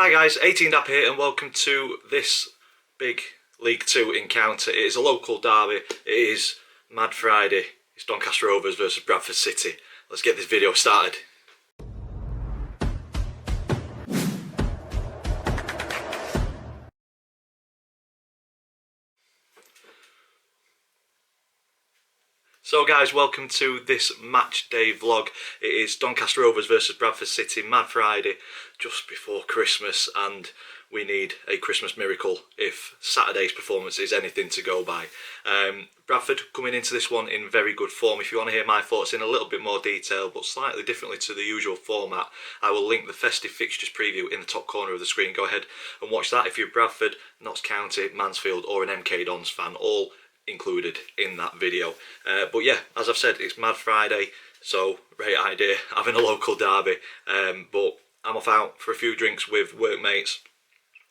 Hi guys, 18 Dap here and welcome to this big League 2 encounter. It is a local derby, it is Mad Friday, it's Doncaster Rovers versus Bradford City. Let's get this video started. So guys, welcome to this match day vlog. It is Doncaster Rovers versus Bradford City, Mad Friday, just before Christmas, and we need a Christmas miracle if Saturday's performance is anything to go by. Bradford coming into this one in very good form. If you want to hear my thoughts in a little bit more detail, but slightly differently to the usual format, I will link the festive fixtures preview in the top corner of the screen. Go ahead and watch that if you're Bradford, Notts County, Mansfield or an MK Dons fan, all included in that video. But yeah, as I've said, it's Mad Friday, so great idea having a local derby. But I'm off out for a few drinks with workmates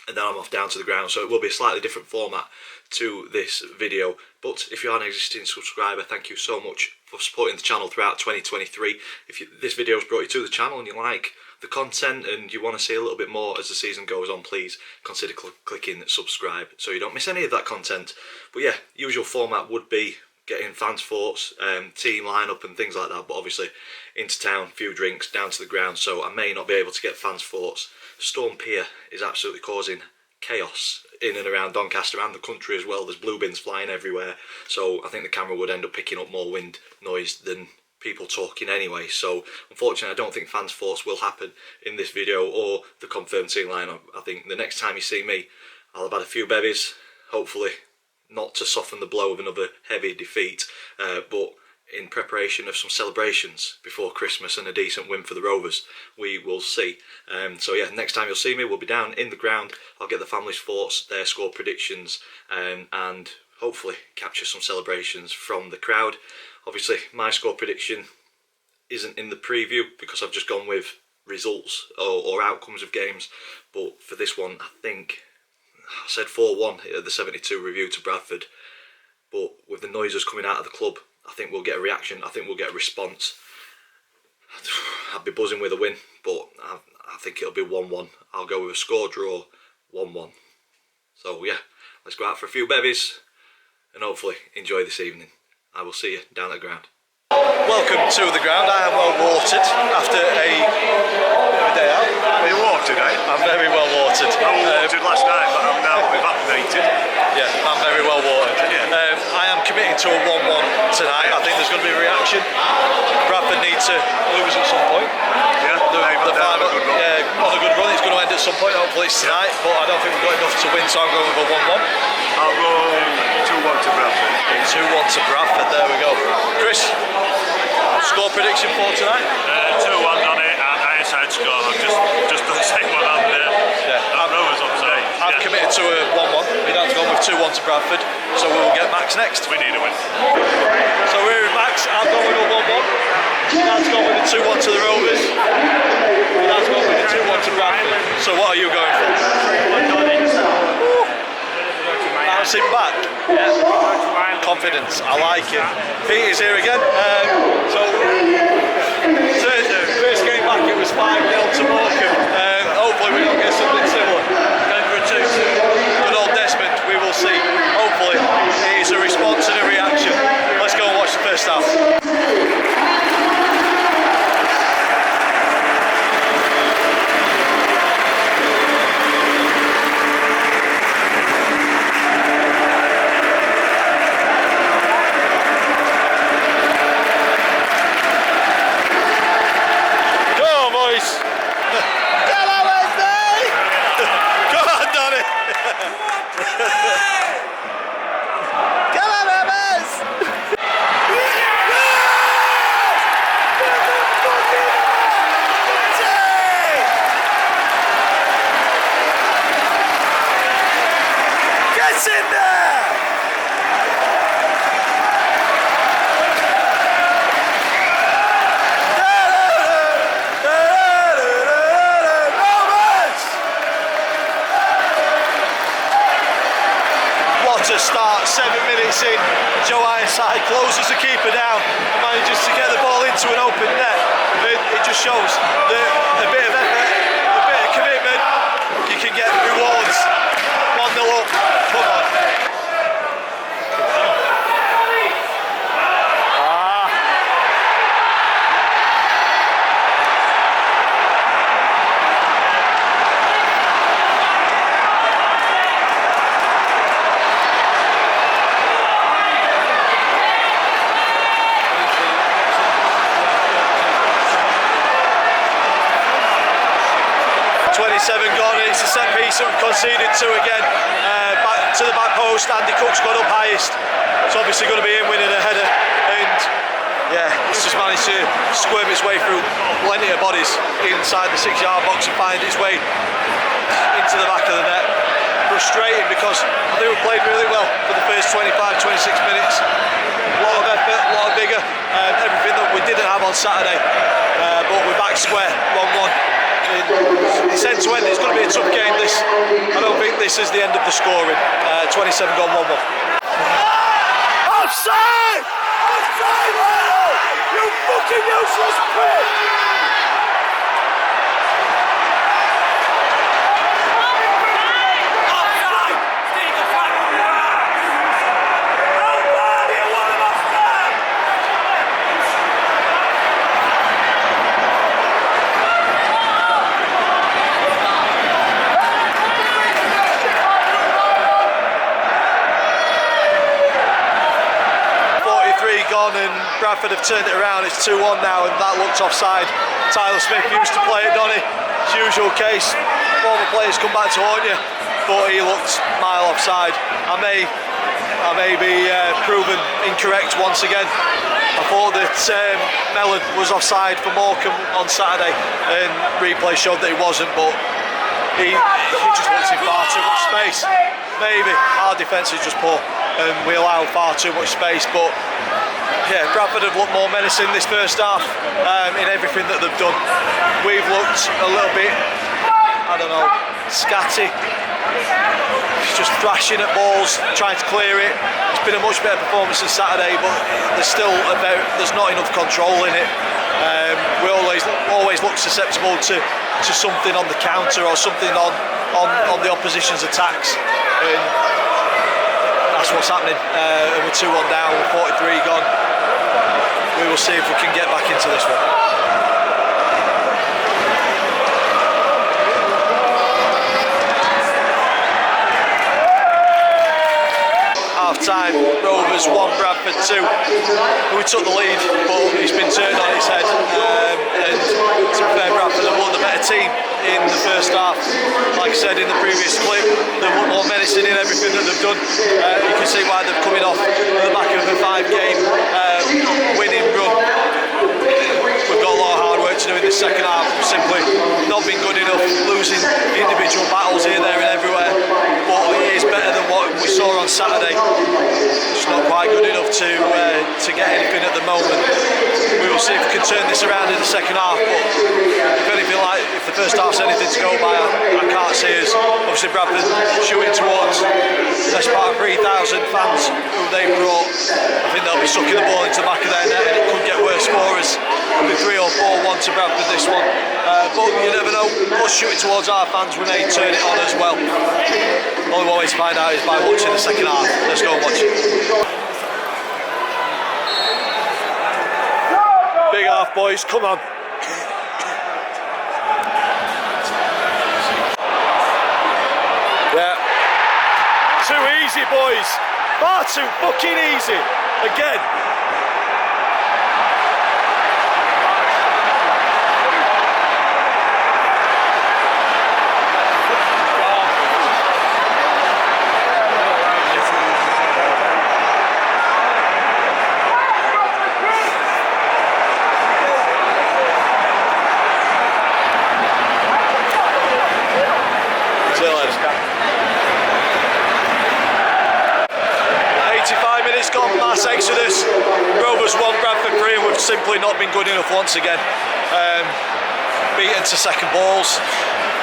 and then I'm off down to the ground, so it will be a slightly different format to this video. But if you are an existing subscriber, thank you so much for supporting the channel throughout 2023. If this video has brought you to the channel and you like the content and you want to see a little bit more as the season goes on, please consider clicking subscribe so you don't miss any of that content. But yeah, usual format would be getting fans' thoughts, team lineup and things like that, but obviously into town, few drinks, down to the ground, so I may not be able to get fans' thoughts. Storm Pier is absolutely causing chaos in and around Doncaster and the country as well. There's blue bins flying everywhere, so I think the camera would end up picking up more wind noise than people talking anyway. So unfortunately I don't think fans' thoughts will happen in this video or the confirmed team lineup. I think the next time you see me I'll have had a few bevies, hopefully not to soften the blow of another heavy defeat, but in preparation of some celebrations before Christmas and a decent win for the Rovers. We will see. So yeah, next time you'll see me we'll be down in the ground. I'll get the family's thoughts, their score predictions, and hopefully capture some celebrations from the crowd. Obviously my score prediction isn't in the preview because I've just gone with results or outcomes of games, but for this one I think I said 4-1 at the 72 review to Bradford, but with the noises coming out of the club I think we'll get a reaction, I think we'll get a response. I'd be buzzing with a win, but I think it'll be 1-1. I'll go with a score draw, 1-1. So yeah, let's go out for a few bevies and hopefully enjoy this evening. I will see you down at the ground. Welcome to the ground. I am well watered after a day out. Are you watered, eh? I'm very well watered. I was watered last night, but I'm now evaporated. Yeah, I'm very well watered. I am committing to a 1-1 tonight. I think there's going to be a reaction. Bradford need to lose at some point. Yeah, the five, on a good run. It's going to end at some point. Hopefully it's tonight, but I don't think we've got enough to win, so I'm going with a 1-1. I'll go 2-1 to Bradford. 2-1 to Bradford, there we go. Chris, score prediction for tonight? 2-1 on it, and outside score. Just the same one on there. Yeah, Rovers on stage. I've committed to a 1-1. My dad's gone with 2-1 to Bradford, so we will get Max next. We need a win. So we're with Max. I've gone with a 1-1. Dad's gone with a 2-1 to the Rovers. My dad's gone with a 2-1 to Bradford. So what are you going for? Bouncing back. Yeah. Confidence. I like it. Pete is here again. First game back it was 5-0 to Morecambe. Hopefully we don't get something similar. Going for a 2-2. Good old Desmond, we will see. Hopefully it is a response and a reaction. Let's go and watch the first half. To start, 7 minutes in, Joe Ironside closes the keeper down and manages to get the ball into an open net. It just shows a bit of effort, a bit of commitment, 27 gone, and it's a set piece that we've conceded to again. Back to the back post, Andy Cook's got up highest. It's obviously going to be him winning a header, and yeah, it's just managed to squirm its way through plenty of bodies inside the 6-yard box and find its way into the back of the net. Frustrating because I think we played really well for the first 25-26 minutes. A lot of effort, a lot of vigour, everything that we didn't have on Saturday. But we're back square, 1-1. It's end to end, it's going to be a tough game this. I don't think this is the end of the scoring. 27 gone, 1-1. Offside! Offside, Lionel! You fucking useless prick! Offside! Stephen Flatwood! Nobody want him offside! Gone, and Bradford have turned it around. It's 2-1 now, and that looked offside. Tyler Smith used to play it, Donny. It's usual case. Former players come back to haunt you, but he looked mile offside. I may be proven incorrect once again. I thought that Mellon was offside for Morecambe on Saturday, and replay showed that he wasn't, but he just looked in far too much space. Maybe our defence is just poor, and we allow far too much space, but yeah, Bradford have looked more menacing this first half in everything that they've done. We've looked a little bit, I don't know, scatty. Just thrashing at balls, trying to clear it. It's been a much better performance than Saturday, but there's still there's not enough control in it. We always look susceptible to something on the counter or something on the opposition's attacks. And that's what's happening. And we're 2-1 down, with 43 gone. We will see if we can get back into this one. Half time, Rovers 1, Bradford 2. We took the lead, but it's been turned on its head. And to be fair, Bradford have won the better team in the first half. Like I said in the previous clip, they've won more menacing in everything that they've done. You can see why they're coming off the back of a 5-game winning run. We've got a lot of hard work to do in the second half. Simply not been good enough, losing individual battles here, there and everywhere. But it is better than what we saw on Saturday. It's not quite good enough to get anything at the moment. We will see if we can turn this around in the second half. But if the first half's anything to go by, I can't see us. Obviously Bradford shooting towards the best part of 3,000 fans who they brought. I think they'll be sucking the ball into the back of their net, and it could get worse for us. It'll be 3 or 4-1 to Bradford this one. But you never know, us shooting towards our fans, we may turn it on as well. Only one way to find out is by watching the second half. Let's go and watch it. Big half, boys, come on. Yeah. Too easy, boys. Far too fucking easy. Again. Exodus, Rovers 1, Bradford 3, and we've simply not been good enough once again. Beaten to second balls,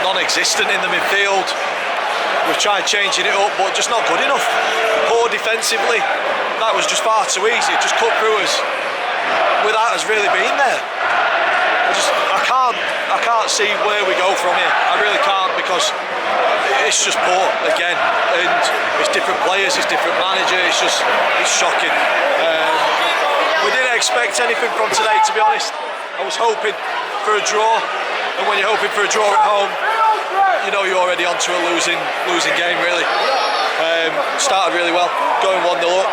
non-existent in the midfield. We've tried changing it up, but just not good enough. Poor defensively, that was just far too easy, it just cut through us without us really being there. I can't see where we go from here. I really can't, because it's just poor again, and it's different players, it's different manager. It's shocking. We didn't expect anything from today, to be honest. I was hoping for a draw, and when you're hoping for a draw at home, you know you're already onto a losing game, really. Started really well, going 1-0 up,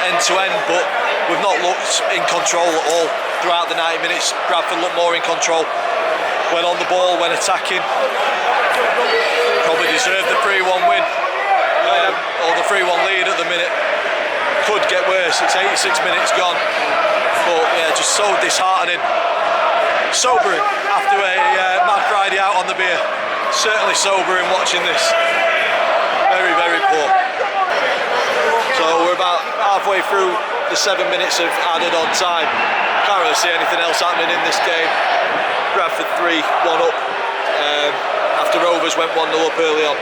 end to end, but we've not looked in control at all throughout the 90 minutes. Bradford looked more in control. when on the ball, when attacking. Probably deserved the 3-1 win, or the 3-1 lead at the minute. Could get worse, it's 86 minutes gone. But yeah, just so disheartening. Sobering after a Mad Friday out on the beer. Certainly sobering watching this. Very, very poor. So we're about halfway through the 7 minutes of added on time. Can't really see anything else happening in this game. Bradford 3-1 up after Rovers went 1-0 up early on.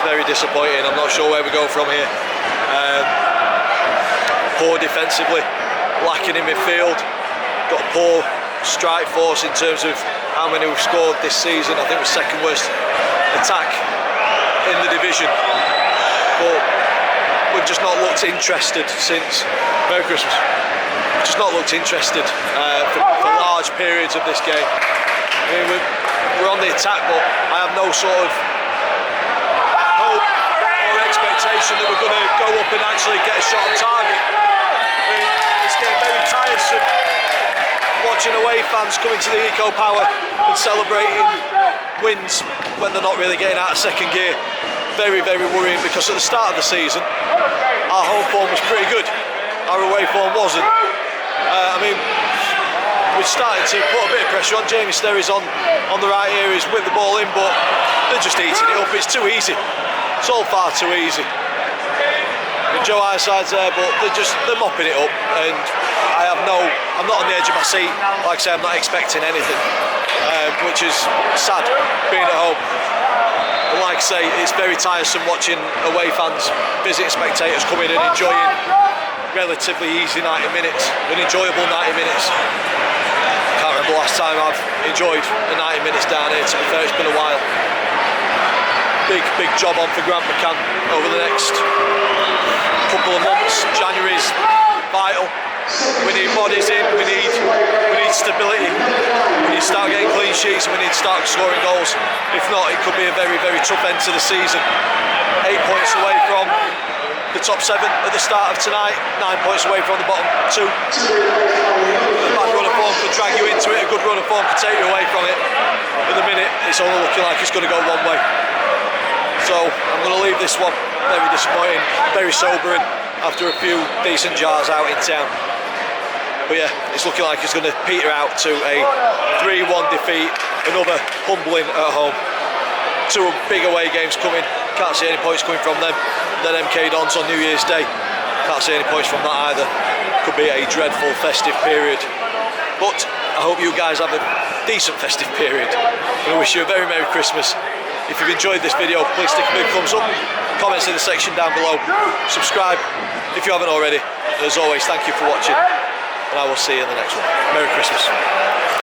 Very disappointing. I'm not sure where we go from here. Poor defensively, lacking in midfield. Got poor strike force in terms of how many we've scored this season. I think we're second worst attack in the division. But we've just not looked interested since Merry Christmas. We've just not looked interested for large periods of this game. I mean, we're on the attack, but I have no sort of hope or expectation that we're going to go up and actually get a shot on target. I mean, it's getting very tiresome watching away fans coming to the Eco Power and celebrating wins when they're not really getting out of second gear. Very, very worrying, because at the start of the season our home form was pretty good, our away form wasn't. I mean, we're starting to put a bit of pressure on. Jamie Sterry's on the right areas with the ball in, but they're just eating it up. It's too easy. It's all far too easy. And Joe Ireside's there, but they're mopping it up, and I'm not on the edge of my seat. Like I say, I'm not expecting anything, which is sad being at home. And like I say, it's very tiresome watching away fans, visiting spectators come in and enjoying relatively easy 90 minutes, an enjoyable 90 minutes. Can't remember the last time I've enjoyed the 90 minutes down here. To be fair, it's been a while. Big job on for Grant McCann over the next couple of months. January's vital. We need bodies in, we need stability, we need to start getting clean sheets, and we need to start scoring goals. If not, it could be a very, very tough end to the season. 8 points away from the top 7 at the start of tonight, 9 points away from the bottom 2. A bad run of form could drag you into it, a good run of form could take you away from it. At the minute, it's only looking like it's going to go one way. So I'm going to leave this one very disappointing, very sobering, after a few decent jars out in town. But yeah, it's looking like it's going to peter out to a 3-1 defeat, another humbling at home. 2 big away games coming, can't see any points coming from them. Then MK Dons on New Year's Day, can't see any points from that either. Could be a dreadful festive period. But I hope you guys have a decent festive period, and I wish you a very Merry Christmas. If you've enjoyed this video, please stick a big thumbs up, comments in the section down below, subscribe if you haven't already. As always, thank you for watching, and I will see you in the next one. Merry Christmas.